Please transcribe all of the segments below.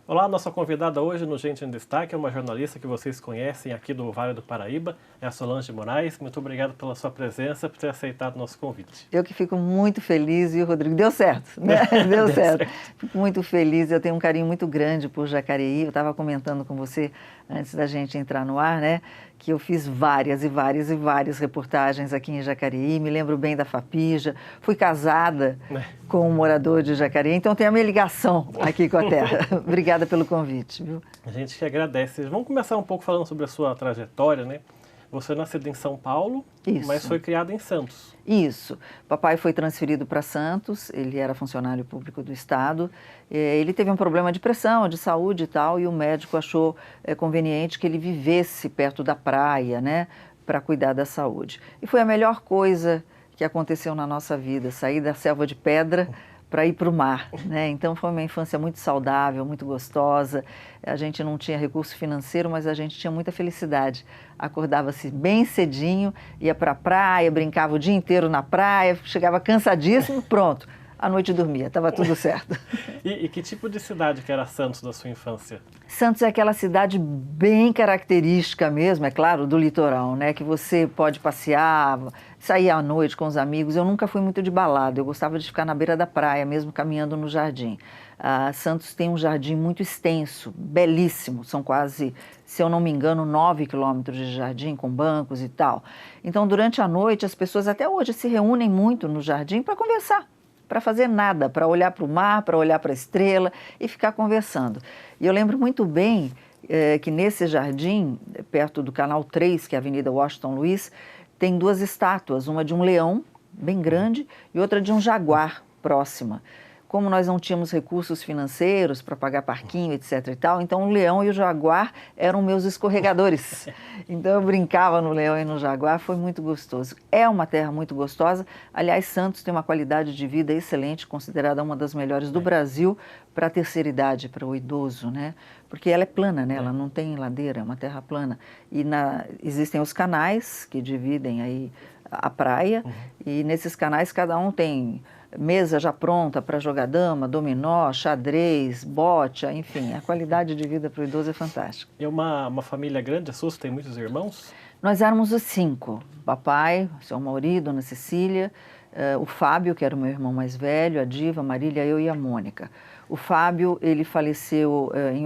Olá, nossa convidada hoje no Gente em Destaque é uma jornalista que vocês conhecem aqui do Vale do Paraíba, é a Solange Moraes. Muito obrigado pela sua presença, por ter aceitado o nosso convite. Eu que fico muito feliz, e o Rodrigo, deu certo, né? Deu certo. Fico muito feliz, eu tenho um carinho muito grande por Jacareí. Eu estava comentando com você, antes da gente entrar no ar, né, que eu fiz várias reportagens aqui em Jacareí, me lembro bem da Fapija, fui casada com um morador de Jacareí, então tenho a minha ligação aqui com a terra. Obrigada pelo convite, viu? A gente que agradece. Vamos começar um pouco falando sobre a sua trajetória, né? Você nasceu em São Paulo, mas foi criado em Santos. Isso. Papai foi transferido para Santos, ele era funcionário público do Estado. Ele teve um problema de pressão, de saúde e tal, e o médico achou conveniente que ele vivesse perto da praia, né, para cuidar da saúde. E foi a melhor coisa que aconteceu na nossa vida, sair da selva de pedra para ir para o mar, né? Então foi uma infância muito saudável, muito gostosa. A gente não tinha recurso financeiro, mas a gente tinha muita felicidade. Acordava-se bem cedinho, ia para a praia, brincava o dia inteiro na praia, chegava cansadíssimo, pronto. À noite dormia, estava tudo certo. E que tipo de cidade que era Santos da sua infância? Santos é aquela cidade bem característica mesmo, é claro, do litoral, né? Que você pode passear, sair à noite com os amigos. Eu nunca fui muito de balada, eu gostava de ficar na beira da praia, mesmo caminhando no jardim. Santos tem um jardim muito extenso, belíssimo, são quase, se eu não me engano, 9 quilômetros de jardim, com bancos e tal. Então, durante a noite, as pessoas até hoje se reúnem muito no jardim para conversar, para fazer nada, para olhar para o mar, para olhar para a estrela e ficar conversando. E eu lembro muito bem que nesse jardim, perto do Canal 3, que é a Avenida Washington Luiz, tem duas estátuas, uma de um leão, bem grande, e outra de um jaguar, próxima. Como nós não tínhamos recursos financeiros para pagar parquinho, etc. e tal, então o leão e o jaguar eram meus escorregadores. Então eu brincava no leão e no jaguar, foi muito gostoso. É uma terra muito gostosa. Aliás, Santos tem uma qualidade de vida excelente, considerada uma das melhores do Brasil para a terceira idade, para o idoso, né? Porque ela é plana, né? Ela não tem ladeira, é uma terra plana. E existem os canais que dividem aí a praia, e nesses canais cada um tem mesa já pronta para jogar dama, dominó, xadrez, bocha, enfim, a qualidade de vida para o idoso é fantástica. E uma família grande, a sua, tem muitos irmãos? Nós éramos os 5, papai, o seu Mauri, dona Cecília, o Fábio, que era o meu irmão mais velho, a Diva, a Marília, eu e a Mônica. O Fábio, ele faleceu em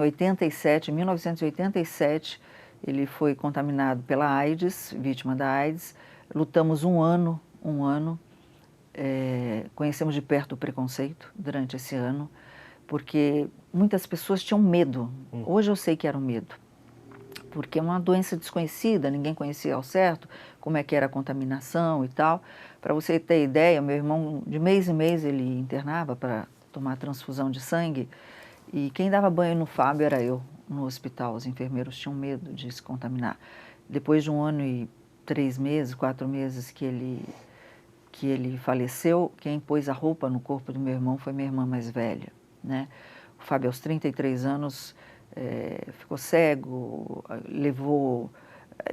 1987, ele foi contaminado pela AIDS, vítima da AIDS, lutamos um ano, conhecemos de perto o preconceito durante esse ano, porque muitas pessoas tinham medo. Hoje eu sei que era um medo, porque é uma doença desconhecida, ninguém conhecia ao certo como é que era a contaminação e tal. Para você ter ideia, meu irmão, de mês em mês, ele internava para tomar transfusão de sangue, e quem dava banho no Fábio era eu, no hospital. Os enfermeiros tinham medo de se contaminar. Depois de 1 ano e 3 meses, 4 meses que ele faleceu, quem pôs a roupa no corpo do meu irmão foi minha irmã mais velha, né? O Fábio, aos 33 anos, ficou cego,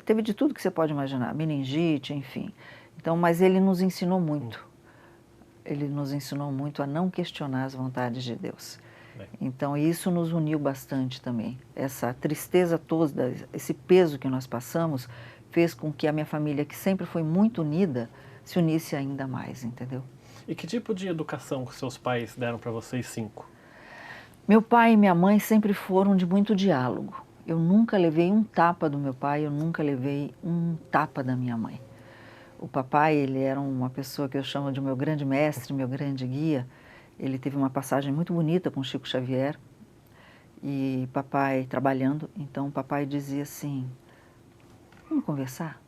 teve de tudo que você pode imaginar, meningite, enfim. Então, mas ele nos ensinou muito. Ele nos ensinou muito a não questionar as vontades de Deus. Então, isso nos uniu bastante também. Essa tristeza toda, esse peso que nós passamos, fez com que a minha família, que sempre foi muito unida, se unisse ainda mais, entendeu? E que tipo de educação que seus pais deram para vocês 5? Meu pai e minha mãe sempre foram de muito diálogo. Eu nunca levei um tapa do meu pai, eu nunca levei um tapa da minha mãe. O papai, ele era uma pessoa que eu chamo de meu grande mestre, meu grande guia. Ele teve uma passagem muito bonita com Chico Xavier, e papai trabalhando, então o papai dizia assim: vamos conversar?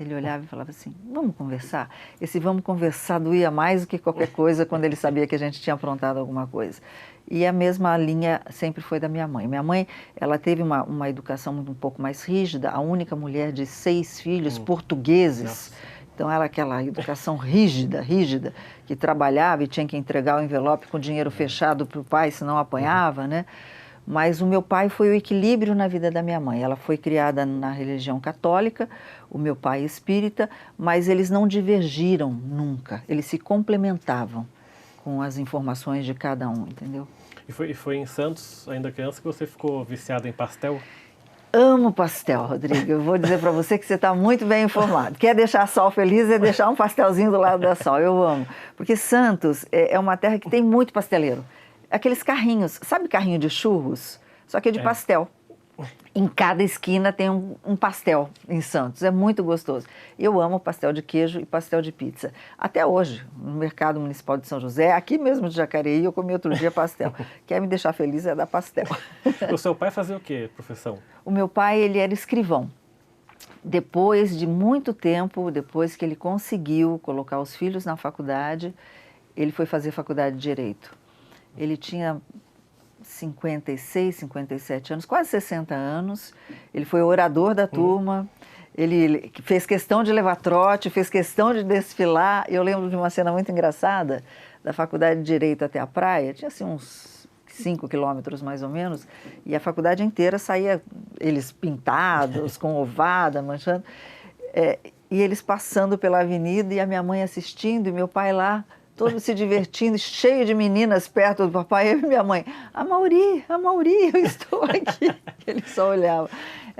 Ele olhava e falava assim, vamos conversar? Esse vamos conversar doía mais do que qualquer coisa quando ele sabia que a gente tinha aprontado alguma coisa. E a mesma linha sempre foi da minha mãe. Minha mãe, ela teve uma educação um pouco mais rígida, a única mulher de 6 filhos portugueses. Nossa. Então era aquela educação rígida, que trabalhava e tinha que entregar o envelope com dinheiro fechado para o pai, senão apanhava, né? Mas o meu pai foi o equilíbrio na vida da minha mãe. Ela foi criada na religião católica, o meu pai espírita, mas eles não divergiram nunca. Eles se complementavam com as informações de cada um, entendeu? E foi em Santos, ainda criança, que você ficou viciada em pastel? Amo pastel, Rodrigo. Eu vou dizer para você que você está muito bem informado. Quer deixar a Sol feliz é deixar um pastelzinho do lado da Sol. Eu amo. Porque Santos é uma terra que tem muito pasteleiro. Aqueles carrinhos, sabe carrinho de churros? Só que é de pastel. Em cada esquina tem um pastel em Santos. É muito gostoso. Eu amo pastel de queijo e pastel de pizza. Até hoje, no Mercado Municipal de São José, aqui mesmo de Jacareí, eu comi outro dia pastel. Quer me deixar feliz é dar pastel. O seu pai fazia o quê, profissão? O meu pai, ele era escrivão. Depois de muito tempo, depois que ele conseguiu colocar os filhos na faculdade, ele foi fazer faculdade de Direito. Ele tinha 56, 57 anos, quase 60 anos. Ele foi orador da turma. Ele fez questão de levar trote, fez questão de desfilar. Eu lembro de uma cena muito engraçada, da faculdade de Direito até a praia. Tinha assim uns 5 quilômetros mais ou menos, e a faculdade inteira saía, eles pintados, com ovada, manchando, e eles passando pela avenida, e a minha mãe assistindo, e meu pai lá, todo se divertindo, cheio de meninas perto do papai, eu e minha mãe, a Mauri, eu estou aqui. Ele só olhava.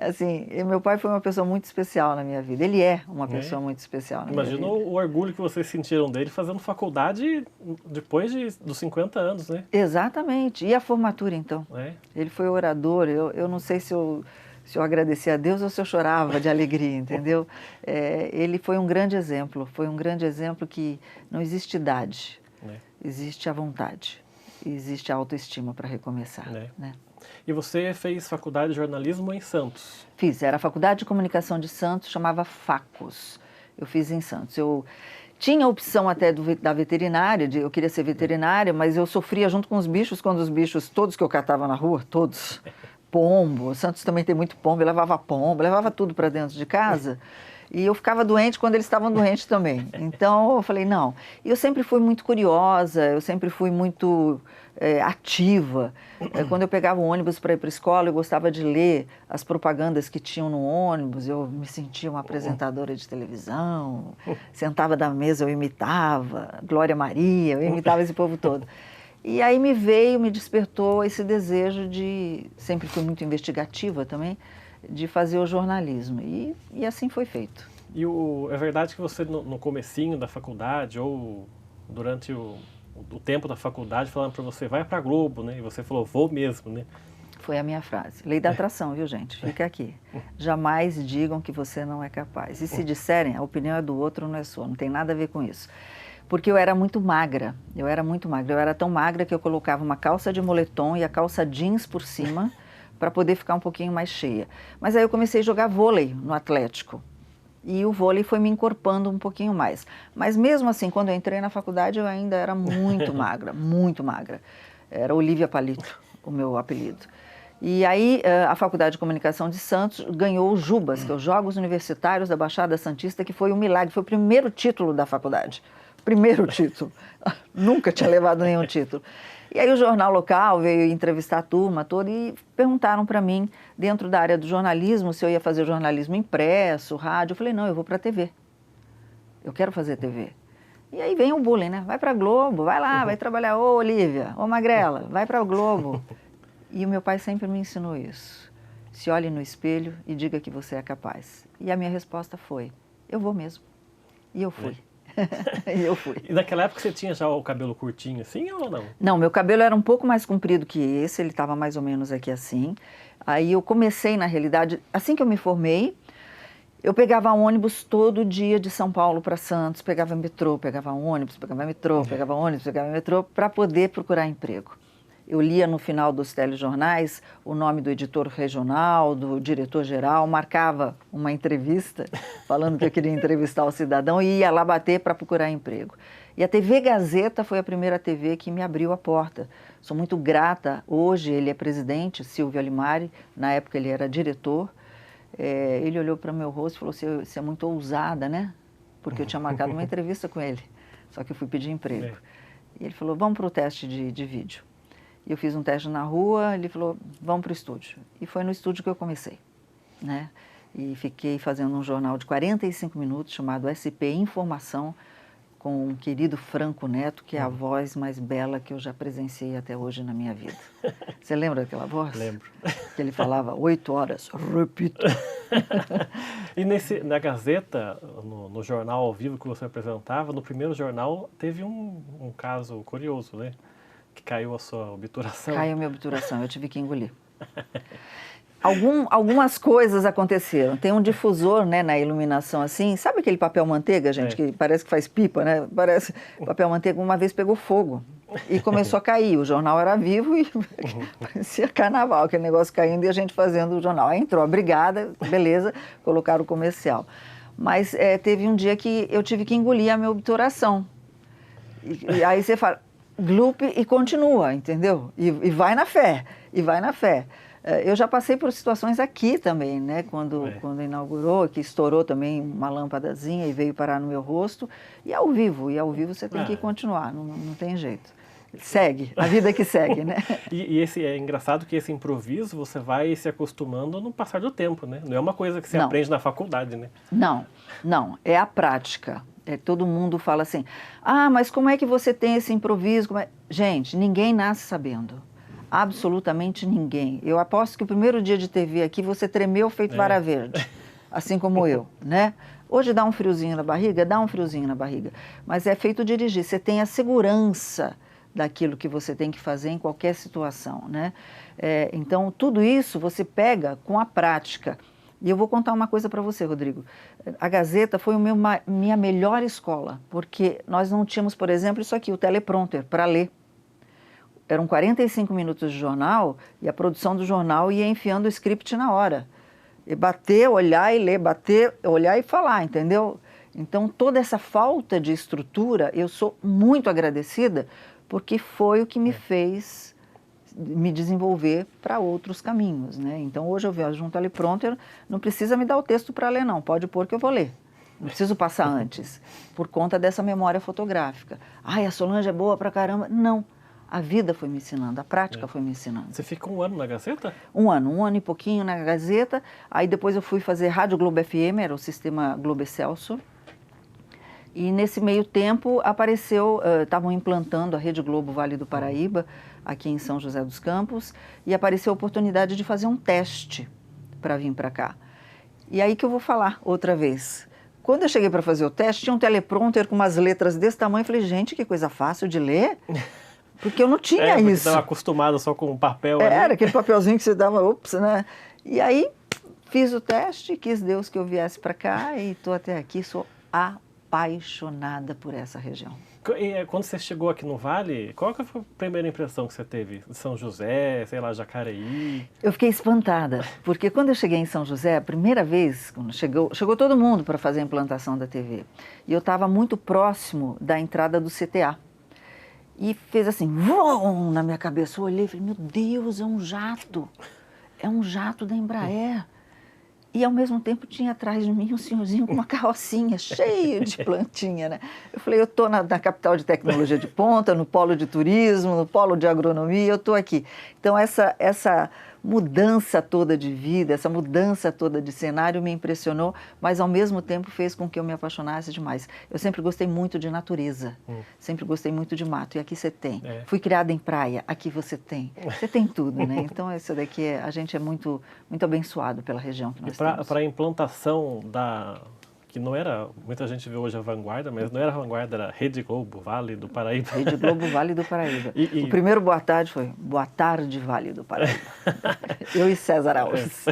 Assim, e meu pai foi uma pessoa muito especial na minha vida. Ele é uma pessoa muito especial na minha vida. Imagina o orgulho que vocês sentiram dele fazendo faculdade depois dos 50 anos, né? Exatamente. E a formatura, então? Ele foi orador. Eu não sei se eu agradeci a Deus ou se eu chorava de alegria, entendeu? Ele foi um grande exemplo. Foi um grande exemplo que não existe idade. Existe a vontade. Existe a autoestima para recomeçar, né? E você fez faculdade de jornalismo em Santos? Fiz, era a Faculdade de Comunicação de Santos, chamava Facos. Eu fiz em Santos. Eu tinha a opção até da veterinária, eu queria ser veterinária, mas eu sofria junto com os bichos, quando os bichos, todos que eu catava na rua, todos, pombo, Santos também tem muito pombo, eu levava tudo para dentro de casa. E eu ficava doente quando eles estavam doentes também. Então, eu falei, não. E eu sempre fui muito curiosa, eu sempre fui muito ativa. Quando eu pegava o ônibus para ir para a escola, eu gostava de ler as propagandas que tinham no ônibus. Eu me sentia uma apresentadora de televisão. Sentava da mesa, eu imitava Glória Maria, eu imitava esse povo todo. E aí me despertou esse desejo de... Sempre fui muito investigativa também, de fazer o jornalismo. E assim foi feito. E é verdade que você, no comecinho da faculdade, ou durante o tempo da faculdade, falaram para você, vai para a Globo, né? E você falou, vou mesmo, né? Foi a minha frase. Lei da atração, viu, gente? Fica aqui. Jamais digam que você não é capaz. E se disserem, a opinião é do outro, não é sua. Não tem nada a ver com isso. Porque eu era muito magra. Eu era tão magra que eu colocava uma calça de moletom e a calça jeans por cima para poder ficar um pouquinho mais cheia. Mas aí eu comecei a jogar vôlei no Atlético. E o vôlei foi me encorpando um pouquinho mais. Mas mesmo assim, quando eu entrei na faculdade, eu ainda era muito magra, muito magra. Era Olívia Palito, o meu apelido. E aí a Faculdade de Comunicação de Santos ganhou o JUBAS, que é os Jogos Universitários da Baixada Santista, que foi um milagre, foi o primeiro título da faculdade. Primeiro título. Nunca tinha levado nenhum título. E aí o jornal local veio entrevistar a turma toda e perguntaram para mim, dentro da área do jornalismo, se eu ia fazer jornalismo impresso, rádio. Eu falei, não, eu vou para a TV. Eu quero fazer TV. E aí vem o bullying, né? Vai para a Globo, vai lá, vai trabalhar. Ô, Olívia, ô, Magrela, vai para a Globo. E o meu pai sempre me ensinou isso. Se olhe no espelho e diga que você é capaz. E a minha resposta foi, eu vou mesmo. E eu fui. E eu fui. E naquela época você tinha já o cabelo curtinho assim ou não? Não, meu cabelo era um pouco mais comprido que esse, ele estava mais ou menos aqui assim. Aí eu comecei, na realidade, assim que eu me formei, eu pegava ônibus todo dia de São Paulo para Santos, pegava metrô, pegava ônibus, pegava metrô, pegava ônibus, pegava metrô, para poder procurar emprego. Eu lia no final dos telejornais o nome do editor regional, do diretor-geral, marcava uma entrevista, falando que eu queria entrevistar o cidadão e ia lá bater para procurar emprego. E a TV Gazeta foi a primeira TV que me abriu a porta. Sou muito grata. Hoje ele é presidente, Silvio Alimari, na época ele era diretor. Ele olhou para o meu rosto e falou, você é muito ousada, né? Porque eu tinha marcado uma entrevista com ele, só que eu fui pedir emprego. E ele falou, vamos para o teste de vídeo. Eu fiz um teste na rua, ele falou, vamos para o estúdio. E foi no estúdio que eu comecei, né? E fiquei fazendo um jornal de 45 minutos chamado SP Informação, com um querido Franco Neto, que é a voz mais bela que eu já presenciei até hoje na minha vida. Você lembra daquela voz? Lembro. Que ele falava 8 horas, repito. E na Gazeta, no jornal ao vivo que você apresentava, no primeiro jornal teve um caso curioso, né? Que caiu a sua obturação. Caiu minha obturação, eu tive que engolir. Algumas coisas aconteceram. Tem um difusor, né, na iluminação assim. Sabe aquele papel manteiga, gente, que parece que faz pipa, né? Parece papel manteiga. Uma vez pegou fogo e começou a cair. O jornal era vivo e parecia carnaval, aquele negócio caindo e a gente fazendo o jornal. Aí entrou a brigada, beleza, colocaram o comercial. Mas teve um dia que eu tive que engolir a minha obturação. E aí você fala, glupe e continua, entendeu? E vai na fé, e vai na fé. Eu já passei por situações aqui também, né? Quando inaugurou, que estourou também uma lâmpadazinha e veio parar no meu rosto. E ao vivo você tem que continuar, não tem jeito. Segue, a vida que segue, né? E esse é engraçado que esse improviso você vai se acostumando no passar do tempo, né? Não é uma coisa que você aprende na faculdade, né? Não, é a prática. Todo mundo fala assim, mas como é que você tem esse improviso? Gente, ninguém nasce sabendo. Absolutamente ninguém. Eu aposto que o primeiro dia de TV aqui você tremeu feito vara verde, assim como eu, né? Hoje dá um friozinho na barriga? Dá um friozinho na barriga. Mas é feito dirigir, você tem a segurança daquilo que você tem que fazer em qualquer situação, né? Então, tudo isso você pega com a prática. E eu vou contar uma coisa para você, Rodrigo. A Gazeta foi minha melhor escola, porque nós não tínhamos, por exemplo, isso aqui, o teleprompter, para ler. Eram 45 minutos de jornal e a produção do jornal ia enfiando o script na hora. E bater, olhar e ler, bater, olhar e falar, entendeu? Então, toda essa falta de estrutura, eu sou muito agradecida, porque foi o que me fez me desenvolver para outros caminhos, né? Então, hoje eu viajo um teleprompter, não precisa me dar o texto para ler, não. Pode pôr que eu vou ler. Não preciso passar antes, por conta dessa memória fotográfica. A Solange é boa pra caramba. Não. A vida foi me ensinando, a prática foi me ensinando. Você ficou um ano na Gazeta? Um ano e pouquinho na Gazeta. Aí depois eu fui fazer Rádio Globo FM, era o sistema Globo Excelsior. E nesse meio tempo apareceu, estavam implantando a Rede Globo Vale do Paraíba, aqui em São José dos Campos, e apareceu a oportunidade de fazer um teste para vir para cá. E aí que eu vou falar outra vez. Quando eu cheguei para fazer o teste, tinha um teleprompter com umas letras desse tamanho. Eu falei, gente, que coisa fácil de ler. Porque eu não tinha isso. Você estava acostumado só com o papel. Era aquele papelzinho que você dava, né? E aí fiz o teste, quis Deus que eu viesse para cá e estou até aqui, sou apaixonada por essa região. E quando você chegou aqui no Vale, qual que foi a primeira impressão que você teve? De São José, sei lá, Jacareí? Eu fiquei espantada, porque quando eu cheguei em São José, a primeira vez, quando chegou todo mundo para fazer a implantação da TV, e eu estava muito próximo da entrada do CTA. E fez assim, vum, na minha cabeça. Eu olhei e falei, meu Deus, é um jato da Embraer. E ao mesmo tempo tinha atrás de mim um senhorzinho com uma carrocinha cheio de plantinha, né? Eu falei, eu estou na capital de tecnologia de ponta, no polo de turismo, no polo de agronomia, eu estou aqui. Então essa mudança toda de vida, essa mudança toda de cenário me impressionou, mas ao mesmo tempo fez com que eu me apaixonasse demais. Eu sempre gostei muito de natureza, sempre gostei muito de mato, e aqui você tem. Fui criada em praia, aqui você tem. Você tem tudo, né? Então isso daqui, a gente é muito, muito abençoado pela região que nós temos. Para a implantação que não era, muita gente vê hoje a Vanguarda, mas não era a Vanguarda, era Rede Globo, Vale do Paraíba. Rede Globo, Vale do Paraíba. O primeiro boa tarde foi Boa Tarde, Vale do Paraíba. Eu e César Alves.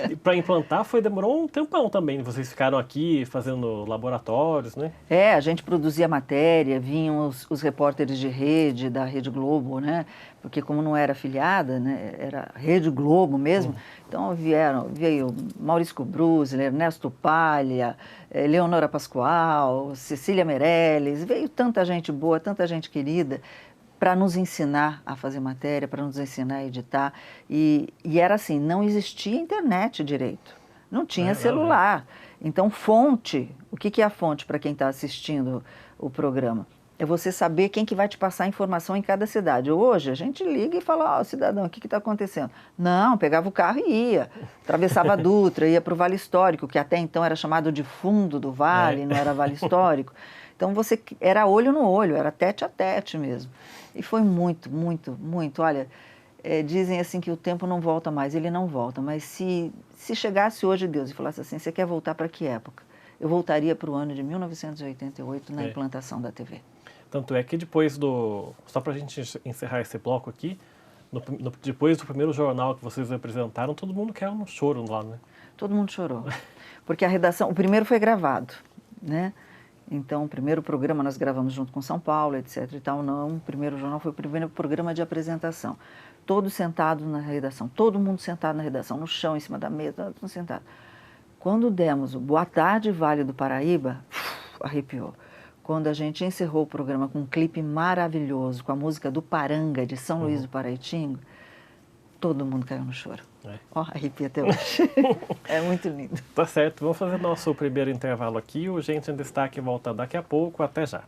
E para implantar demorou um tempão também. Vocês ficaram aqui fazendo laboratórios, né? A gente produzia matéria, vinham os repórteres de rede, da Rede Globo, né? Porque como não era afiliada, né? Era Rede Globo mesmo, então veio Maurício Kubrusler, Ernesto Palha, Leonora Pascoal, Cecília Meirelles, veio tanta gente boa, tanta gente querida, para nos ensinar a fazer matéria, para nos ensinar a editar. E era assim, não existia internet direito, não tinha celular. Então, fonte, o que é a fonte para quem está assistindo o programa? É você saber quem que vai te passar a informação em cada cidade. Hoje, a gente liga e fala, cidadão, o que está acontecendo? Não, pegava o carro e ia. Atravessava a Dutra, ia para o Vale Histórico, que até então era chamado de fundo do vale, não era Vale Histórico. Então, você era olho no olho, era tete a tete mesmo. E foi muito, muito, muito. Olha, dizem assim que o tempo não volta mais, ele não volta. Mas se chegasse hoje Deus e falasse assim, você quer voltar para que época? Eu voltaria para o ano de 1988, na implantação da TV. Tanto é que depois só para a gente encerrar esse bloco aqui, depois do primeiro jornal que vocês apresentaram, todo mundo caiu no choro lá, né? Todo mundo chorou, porque a redação, o primeiro foi gravado, né? Então, o primeiro programa nós gravamos junto com São Paulo, etc. e tal, não, o primeiro jornal foi o primeiro programa de apresentação. Todos sentados na redação, todo mundo sentado na redação, no chão, em cima da mesa, todos sentados. Quando demos o Boa Tarde, Vale do Paraíba, arrepiou. Quando a gente encerrou o programa com um clipe maravilhoso, com a música do Paranga, de São Luís do Paraitinga, todo mundo caiu no choro. Arrepia até hoje. É muito lindo. Tá certo, vamos fazer nosso primeiro intervalo aqui. O Gente em Destaque volta daqui a pouco. Até já.